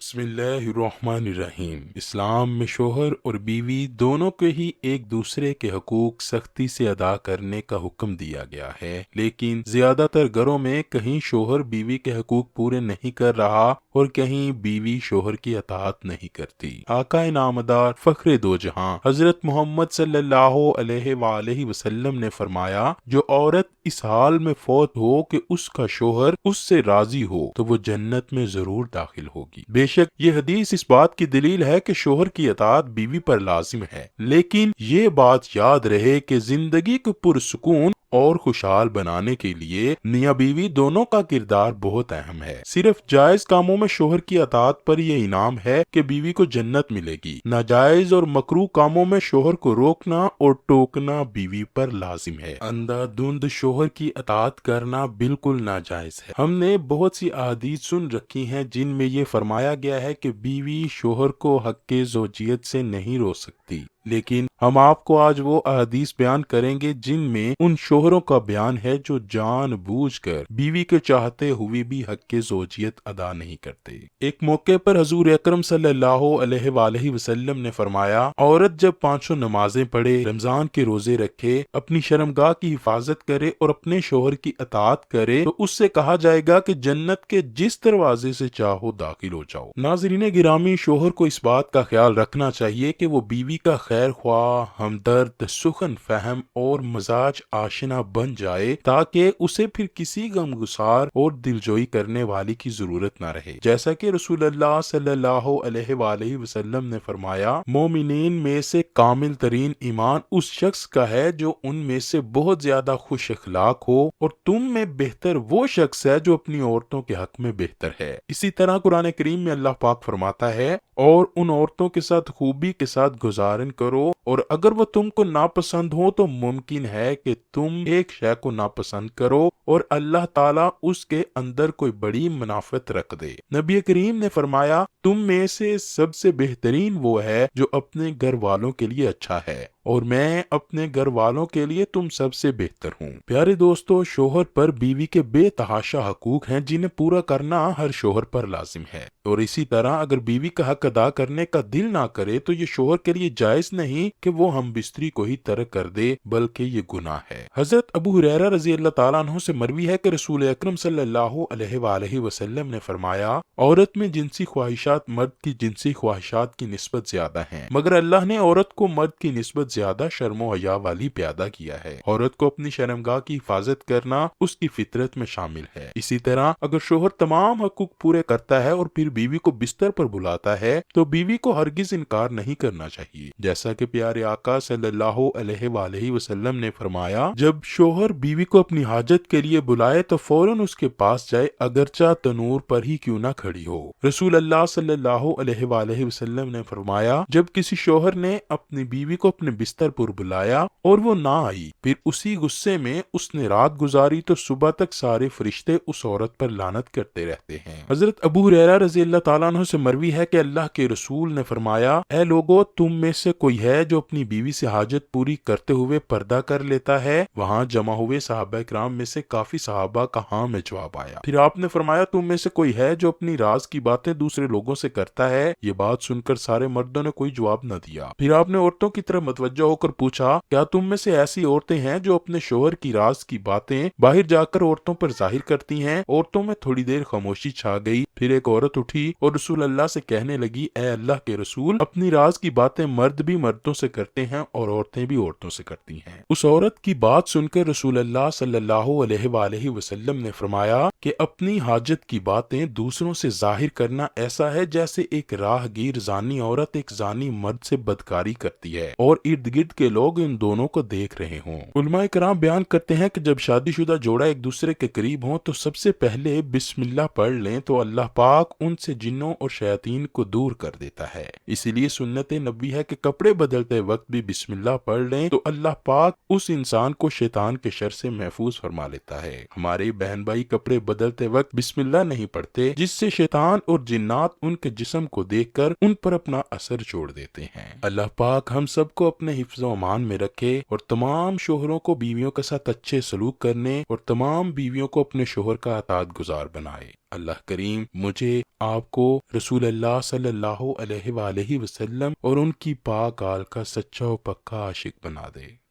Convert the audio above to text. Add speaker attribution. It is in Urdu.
Speaker 1: بسم اللہ الرحمن الرحیم۔ اسلام میں شوہر اور بیوی دونوں کے ہی ایک دوسرے کے حقوق سختی سے ادا کرنے کا حکم دیا گیا ہے، لیکن زیادہ تر گھروں میں کہیں شوہر بیوی کے حقوق پورے نہیں کر رہا اور کہیں بیوی شوہر کی اطاعت نہیں کرتی۔ آقا نامدار فخر دو جہاں حضرت محمد صلی اللہ علیہ وآلہ وسلم نے فرمایا، جو عورت اس حال میں فوت ہو کہ اس کا شوہر اس سے راضی ہو تو وہ جنت میں ضرور داخل ہوگی۔ بے شک یہ حدیث اس بات کی دلیل ہے کہ شوہر کی اطاعت بیوی پر لازم ہے، لیکن یہ بات یاد رہے کہ زندگی کو پرسکون اور خوشحال بنانے کے لیے میاں بیوی دونوں کا کردار بہت اہم ہے۔ صرف جائز کاموں میں شوہر کی اطاعت پر یہ انعام ہے کہ بیوی کو جنت ملے گی، ناجائز اور مکروہ کاموں میں شوہر کو روکنا اور ٹوکنا بیوی پر لازم ہے۔ اندھا دھند شوہر کی اطاعت کرنا بالکل ناجائز ہے۔ ہم نے بہت سی احادیث سن رکھی ہیں جن میں یہ فرمایا گیا ہے کہ بیوی شوہر کو حق زوجیت سے نہیں روک سکتی، لیکن ہم آپ کو آج وہ احادیث بیان کریں گے جن میں ان شوہروں کا بیان ہے جو جان بوجھ کر بیوی کے چاہتے ہوئے بھی حق زوجیت ادا نہیں کرتے۔ ایک موقع پر حضور اکرم صلی اللہ علیہ وآلہ وسلم نے فرمایا، عورت جب 5 نمازیں پڑھے، رمضان کے روزے رکھے، اپنی شرمگاہ کی حفاظت کرے اور اپنے شوہر کی اطاعت کرے تو اس سے کہا جائے گا کہ جنت کے جس دروازے سے چاہو داخل ہو جاؤ۔ ناظرین گرامی، شوہر کو اس بات کا خیال رکھنا چاہیے کہ وہ بیوی کا خیر خواہ، ہمدرد، سخن فہم اور مزاج آشنا بن جائے تاکہ اسے پھر کسی غمگسار اور دلجوئی کرنے والی کی ضرورت نہ رہے۔ جیسا کہ رسول اللہ صلی اللہ علیہ وآلہ وسلم نے فرمایا، مومنین میں سے کامل ترین ایمان اس شخص کا ہے جو ان میں سے بہت زیادہ خوش اخلاق ہو، اور تم میں بہتر وہ شخص ہے جو اپنی عورتوں کے حق میں بہتر ہے۔ اسی طرح قرآن کریم میں اللہ پاک فرماتا ہے، اور ان عورتوں کے ساتھ خوبی کے ساتھ گزارن کرو، اور اگر وہ تم کو ناپسند ہو تو ممکن ہے کہ تم ایک شے کو ناپسند کرو اور اللہ تعالیٰ اس کے اندر کوئی بڑی منافعت رکھ دے۔ نبی کریم نے فرمایا، تم میں سے سب سے بہترین وہ ہے جو اپنے گھر والوں کے لیے اچھا ہے، اور میں اپنے گھر والوں کے لیے تم سب سے بہتر ہوں۔ پیارے دوستو، شوہر پر بیوی کے بے تحاشا حقوق ہیں جنہیں پورا کرنا ہر شوہر پر لازم ہے، اور اسی طرح اگر بیوی کا حق ادا کرنے کا دل نہ کرے تو یہ شوہر کے لیے جائز نہیں کہ وہ ہم بستری کو ہی ترک کر دے، بلکہ یہ گناہ ہے۔ حضرت ابو ہریرہ رضی اللہ تعالیٰ عنہ سے مروی ہے کہ رسول اکرم صلی اللہ علیہ وآلہ وسلم نے فرمایا، عورت میں جنسی خواہشات مرد کی جنسی خواہشات کی نسبت زیادہ ہیں، مگر اللہ نے عورت کو مرد کی نسبت زیادہ شرم و حیا والی پیدا کیا ہے۔ عورت کو اپنی شرمگاہ کی حفاظت کرنا اس کی فطرت میں شامل ہے۔ اسی طرح اگر شوہر تمام حقوق پورے کرتا ہے اور پھر بیوی کو بستر پر بلاتا ہے تو بیوی کو ہرگز انکار نہیں کرنا چاہیے، جیسا کہ پیارے آقا صلی اللہ علیہ وآلہ وسلم نے فرمایا، جب شوہر بیوی کو اپنی حاجت کے لیے بلائے تو فوراً اس کے پاس جائے، اگرچہ تنور پر ہی کیوں نہ کھڑی ہو۔ رسول اللہ صلی اللہ علیہ وآلہ وسلم نے فرمایا، جب کسی شوہر نے اپنی بیوی کو اپنے بستر پر بلایا اور وہ نہ آئی، پھر اسی غصے میں اس نے رات گزاری تو صبح تک سارے فرشتے اس عورت پر لعنت کرتے رہتے ہیں۔ حضرت ابو ہریرہ رضی اللہ تعالیٰ عنہ سے مروی ہے کہ اللہ کے رسول نے فرمایا، اے لوگو، تم میں سے کوئی ہے جو اپنی بیوی سے حاجت پوری کرتے ہوئے پردہ کر لیتا ہے؟ وہاں جمع ہوئے صحابہ کرام میں سے کافی صحابہ کا ہاں میں جواب آیا۔ پھر آپ نے فرمایا، تم میں سے کوئی ہے جو اپنی راز کی باتیں دوسرے لوگوں سے کرتا ہے؟ یہ بات سن کر سارے مردوں نے کوئی جواب نہ دیا۔ پھر آپ نے عورتوں کی طرف متوجہ ہو کر پوچھا، کیا تم میں سے ایسی عورتیں ہیں جو اپنے شوہر کی راز کی باتیں باہر جا کر عورتوں پر ظاہر کرتی ہیں؟ عورتوں میں تھوڑی دیر خاموشی چھا گئی، پھر ایک عورت اٹھی اور رسول اللہ سے کہنے لگی، اے اللہ کے رسول، اپنی راز کی باتیں مرد بھی مردوں سے کرتے ہیں اور عورتیں بھی عورتوں سے کرتی ہیں۔ اس عورت کی بات سن کر رسول اللہ صلی اللہ علیہ وآلہ وسلم نے فرمایا کہ اپنی حاجت کی باتیں دوسروں سے ظاہر کرنا ایسا ہے جیسے ایک راہ گیر زانی عورت ایک زانی مرد سے بدکاری کرتی ہے اور ارد گرد کے لوگ ان دونوں کو دیکھ رہے ہوں۔ علماء کرام بیان کرتے ہیں کہ جب شادی شدہ جوڑا ایک دوسرے کے قریب ہوں تو سب سے پہلے بسم اللہ پڑھ لیں تو اللہ پاک ان سے جنوں اور شیاطین کو دور کر دیتا ہے۔ اسی لیے سنت نبی ہے کہ کپڑے بدلتے وقت بھی بسم اللہ پڑھ لیں تو اللہ پاک اس انسان کو شیطان کے شر سے محفوظ فرما لیتا ہے۔ ہمارے بہن بھائی کپڑے بدلتے وقت بسم اللہ نہیں پڑھتے، جس سے شیطان اور جنات ان کے جسم کو دیکھ کر ان پر اپنا اثر چھوڑ دیتے ہیں۔ اللہ پاک ہم سب کو اپنے حفظ و امان میں رکھے اور تمام شوہروں کو بیویوں کے ساتھ اچھے سلوک کرنے اور تمام بیویوں کو اپنے شوہر کا اطاعت گزار بنائے۔ اللہ کریم مجھے، آپ کو، رسول اللہ صلی اللہ علیہ وآلہ وسلم اور ان کی پاک آل کا سچا و پکا عاشق بنا دے۔